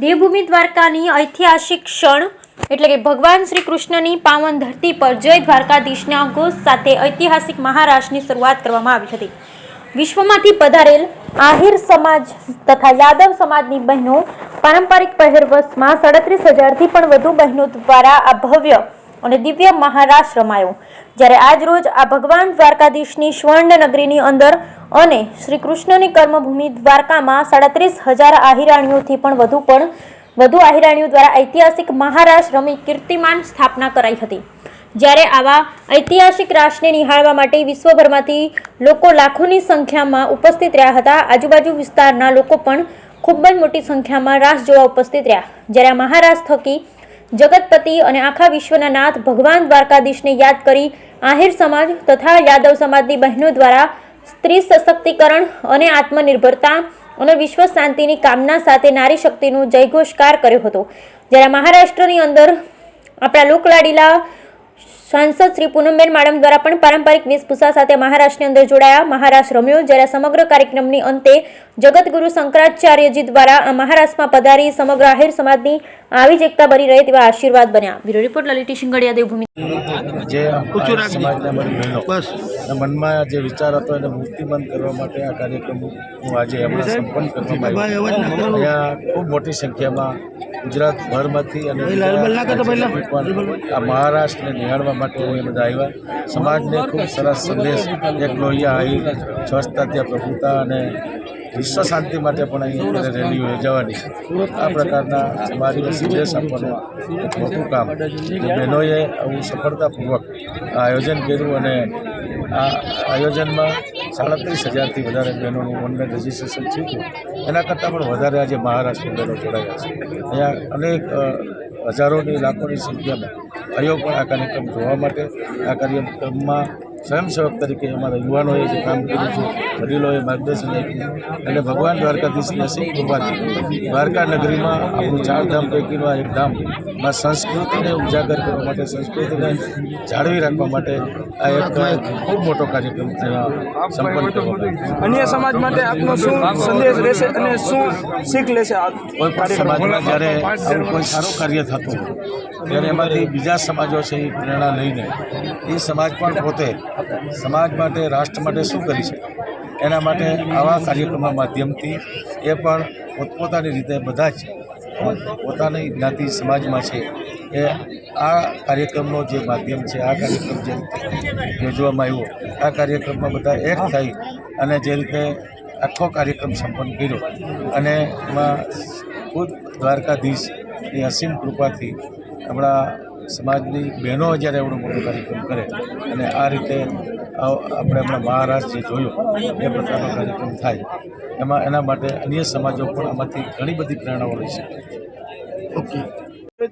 દેવભૂમિ દ્વારકાની ઐતિહાસિક ક્ષણ એટલે કે ભગવાન શ્રી કૃષ્ણની પાવન ધરતી પર જય દ્વારકાધીશના ઘોષ સાથે ઐતિહાસિક મહારાસની શરૂઆત કરવામાં આવી હતી। વિશ્વમાંથી પધારેલ આહિર સમાજ તથા યાદવ સમાજની બહેનો પારંપરિક પહેરવેશમાં 37,000થી પણ વધુ બહેનો દ્વારા આ ભવ્ય અને દિવ્ય મહારાસ રમાયો। જ્યારે આજ રોજ આ ભગવાન દ્વારકાધીશની સ્વર્ણ નગરીની અંદર અને શ્રી કૃષ્ણની કર્મભૂમિ દ્વારકામાં 37,000 આહિરાણીઓથી પણ વધુ આહિરાણીઓ દ્વારા ઐતિહાસિક મહારાસ રમી કીર્તિમાન સ્થાપના કરાઈ હતી। જ્યારે આવા ઐતિહાસિક રાસને નિહાળવા માટે વિશ્વભરમાંથી લોકો લાખોની સંખ્યામાં ઉપસ્થિત રહ્યા હતા। આજુબાજુ વિસ્તારના લોકો પણ ખૂબ જ મોટી સંખ્યામાં રાસ જોવા ઉપસ્થિત રહ્યા। જ્યારે આ મહારાસ થકી જગતપતિ અને આખા વિશ્વના નાથ ભગવાન દ્વારકાધીશને યાદ કરી આહિર સમાજ તથા યાદવ સમાજની બહેનો દ્વારા સ્ત્રી સશક્તિકરણ અને આત્મનિર્ભરતા અને વિશ્વ શાંતિની કામના સાથે નારી શક્તિનો જયઘોષકાર કર્યો હતો। જ્યારે મહારાષ્ટ્રની અંદર આપણા લોકલાડીલા સાંસદ શ્રી પૂનમબેન માડમ દ્વારા પણ પારંપરિક વેશભૂષા સાથે મહારાષ્ટ્રની અંદર જોડાયા, મહારાસ રમ્યો। જ્યારે સમગ્ર કાર્યક્રમની અંતે જગતગુરુ શંકરાચાર્યજી દ્વારા આ મહારાસમાં પધારી સમગ્ર આહિર સમાજની આવી જ એકતા બની રહે તેવા આશીર્વાદ બન્યા। Bureau report Lalit Shingadiya Devbhumi. જે સમાજના મારી બહેનો મનમાં જે વિચાર હતો એને મૂર્તિબંધ કરવા માટે આ કાર્યક્રમ હું આજે હમણાં સંપન્ન કરવામાં આવ્યો। અહીંયા ખૂબ મોટી સંખ્યામાં ગુજરાતભરમાંથી અને આ મહારાષ્ટ્રને નિહાળવા માટે એ બધા આવ્યા। સમાજને ખૂબ સરસ સંદેશ, એક લોહિયા આહિર, સ્વચ્છતા ત્યાં પ્રભુતા અને વિશ્વ શાંતિ માટે પણ અહીં રેલીઓ યોજાવાની છે। આ પ્રકારના સમાજને સંદેશ આપવાનું એક મોટું કામ બહેનોએ આવું સફળતાપૂર્વક આ આયોજન કર્યું અને આ આયોજનમાં 37,000થી વધારે બહેનોનું ઓનલાઈન રજિસ્ટ્રેશન થયું। એના કરતાં પણ વધારે આજે મહારાષ્ટ્રની બહેનો જોડાયા છે। અહીંયા અનેક હજારોની લાખોની સંખ્યામાં આવ્યો પણ આ કાર્યક્રમ જોવા માટે। આ કાર્યક્રમમાં સ્વયંસેવક તરીકે અમારા યુવાનોએ જે કામ કર્યું છે, વડીલોએ માર્ગદર્શન આપ્યું અને ભગવાન દ્વારકાધીશની અસીમ કૃપાથી દ્વારકા નગરીમાં આપણું 4 ધામ પૈકીનું આ એક ધામમાં સંસ્કૃતિને ઉજાગર કરવા માટે, સંસ્કૃતિને જાળવી રાખવા માટે આ એક ખૂબ મોટો કાર્યક્રમ સંપન્ન કરવામાં। અન્ય સમાજ માટે આપનો શું સંદેશ રહેશે અને શું શીખ લેશે? કોઈ પણ સમાજમાં જ્યારે આવું કોઈ સારું કાર્ય થતું ત્યારે એમાંથી બીજા સમાજો છે એ પ્રેરણા લઈને એ સમાજ પણ પોતે સમાજ માટે, રાષ્ટ્ર માટે શું કરી શકે એના માટે આવા કાર્યક્રમના માધ્યમથી એ પણ પોતપોતાની રીતે બધા જ પોતાની જ્ઞાતિ સમાજમાં છે એ આ કાર્યક્રમનો જે માધ્યમ છે, આ કાર્યક્રમ જે રીતે યોજવામાં આવ્યો, આ કાર્યક્રમમાં બધા એક થઈ અને જે રીતે આખો કાર્યક્રમ સંપન્ન કર્યો અને એમાં ખુદ દ્વારકાધીશની અસીમ કૃપાથી આપણા સમાજની બહેનો જ્યારે એવડો મોટો કાર્યક્રમ કરે અને આ રીતે આપણે હમણાં મહારાષ્ટ્ર જે જોયો એ પ્રકારનો કાર્યક્રમ થાય એના માટે અન્ય સમાજો પણ આમાંથી ઘણી બધી પ્રેરણાઓ લઈ શકે। ઓકે,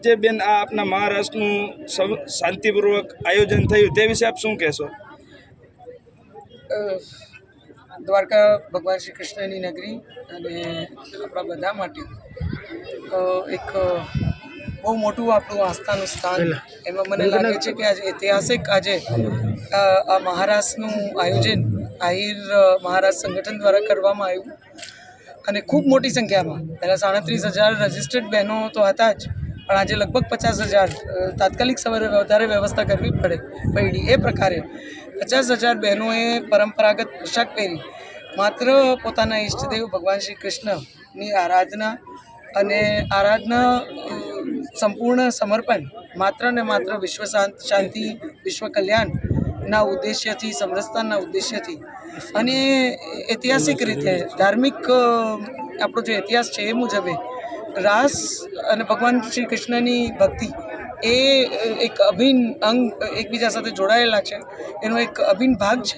જે બેન આ આપના મહારાષ્ટ્રનું શાંતિપૂર્વક આયોજન થયું તે વિશે આપ શું કહેશો? દ્વારકા ભગવાન શ્રી કૃષ્ણની નગરી અને આપણા બધા માટે એક બહુ મોટું આપણું આસ્થાનું સ્થાન। એમાં મને લાગે છે કે આજે ઐતિહાસિક આ મહારાસનું આયોજન આહિર મહારાસ સંગઠન દ્વારા કરવામાં આવ્યું અને ખૂબ મોટી સંખ્યામાં, પહેલાં 37,000 રજિસ્ટર્ડ બહેનો તો હતા જ, પણ આજે લગભગ 50,000 તાત્કાલિક સવારે વધારે વ્યવસ્થા કરવી પડી। એ પ્રકારે 50,000 બહેનોએ પરંપરાગત પોશાક પહેરી માત્ર પોતાના ઈષ્ટદેવ ભગવાન શ્રી કૃષ્ણની આરાધના અને સંપૂર્ણ સમર્પણ માત્ર ને માત્ર વિશ્વ શાંતિ, વિશ્વ કલ્યાણના ઉદ્દેશ્યથી, સમરસતાના ઉદ્દેશ્યથી અને ઐતિહાસિક રીતે ધાર્મિક આપણો જે ઇતિહાસ છે એ મુજબે રાસ અને ભગવાન શ્રી કૃષ્ણની ભક્તિ એ એક અભિન્ન અંગ એકબીજા સાથે જોડાયેલા છે, એનો એક અભિન્ન ભાગ છે।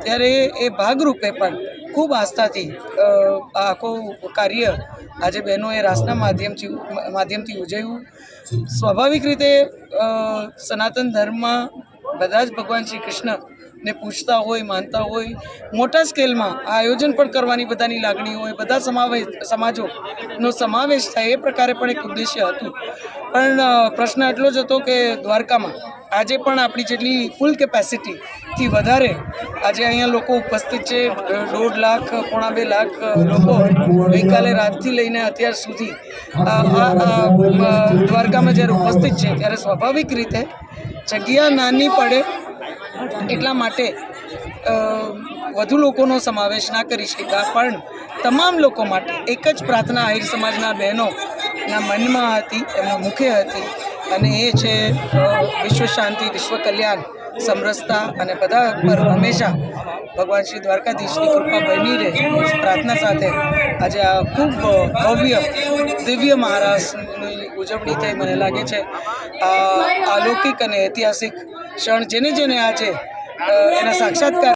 ત્યારે એ ભાગરૂપે પણ ખૂબ આસ્થાથી આ આખું કાર્ય આજે બહેનોએ રાસના માધ્યમથી ઉજવ્યું। સ્વાભાવિક રીતે સનાતન ધર્મમાં બધા જ ભગવાન શ્રી કૃષ્ણને પૂજતા હોય, માનતા હોય, મોટા સ્કેલમાં આ આયોજન પણ કરવાની બધાની લાગણી હોય, બધા સમાજોનો સમાવેશ થાય એ પ્રકારે પણ એક ઉદ્દેશ્ય હતું। પણ પ્રશ્ન એટલો જ હતો કે દ્વારકામાં આજે પણ આપણી જેટલી ફૂલ કેપેસિટીથી વધારે આજે અહીંયા લોકો ઉપસ્થિત છે. 1.5 લાખ પોણા 2 લાખ લોકો ગઈકાલે રાતથી લઈને અત્યાર સુધી દ્વારકામાં જ્યારે ઉપસ્થિત છે ત્યારે સ્વાભાવિક રીતે જગ્યા નાની પડે એટલા માટે વધુ લોકોનો સમાવેશ ના કરી શક્યા, પણ તમામ લોકો માટે એક જ પ્રાર્થના આહિર સમાજના બહેનોના મનમાં હતી, એમના મુખે હતી, અને એ છે વિશ્વ શાંતિ, વિશ્વ કલ્યાણ, સમરસતા અને બધા પર હંમેશા ભગવાન શ્રી દ્વારકાધીશની કૃપા બની રહે એ પ્રાર્થના સાથે આજે આ ખૂબ ભવ્ય દિવ્ય મહારાષ્ટ્રની ઉજવણી થઈ. મને લાગે છે આ અલૌકિક અને ઐતિહાસિક ક્ષણ જેને આજે એના સાક્ષાત્કાર